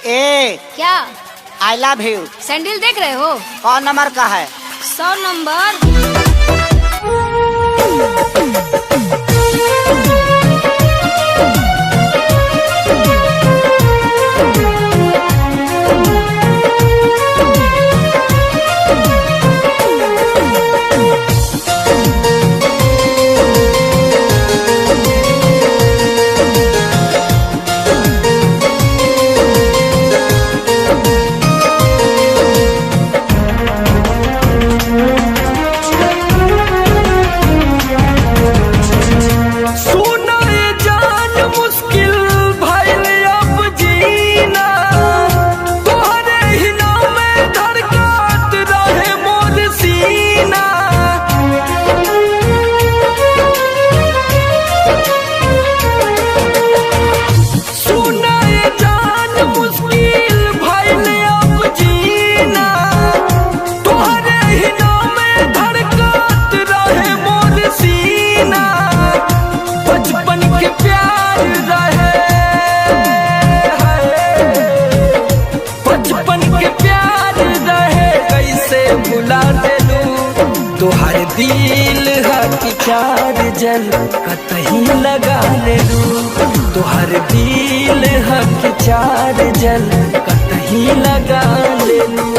ए क्या? I love you. Sandal देख रहे हो? कौन नंबर का है? 100 नंबर। तोहर दिल हकी चार जल कतही लगा ले लू। तोहर दिल हकी चार जल कतही लगा ले लू।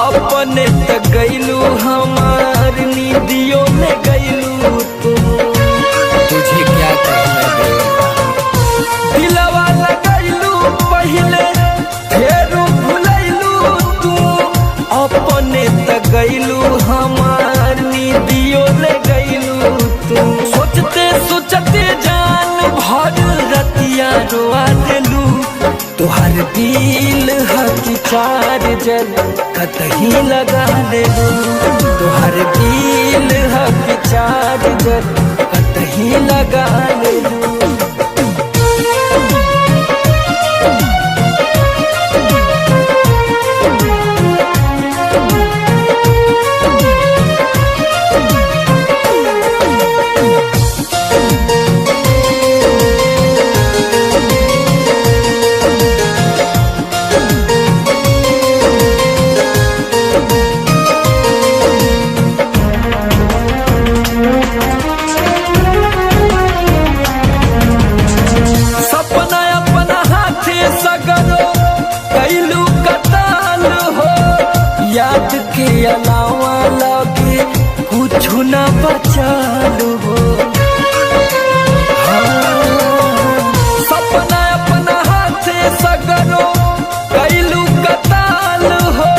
अपने तक गईलू हमार नींदियों में गईलू तू। तुझे क्या कहना दिलवा लगैलू पहले फिर भुलैलू तू। अपने तक गईलू हमार नींदियों में गईलू तू। सोचते सोचते जान भर रतिया रोआ देलू। तोहर दिल हकी चार जल कतही लगा ले लू। तोहर दिल हकी चार जल कतही लगा ले लू। याद के अलावा लगे कुछ न बचालू हो। सपना अपना हाथ सगरो कैलू कताल हो।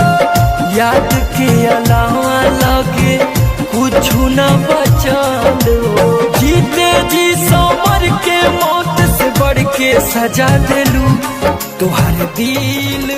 याद के अलावा लगे कुछ न बचालू हो। जीते जी समर के मौत से बढ़ के सजा देलू। तोहर दिल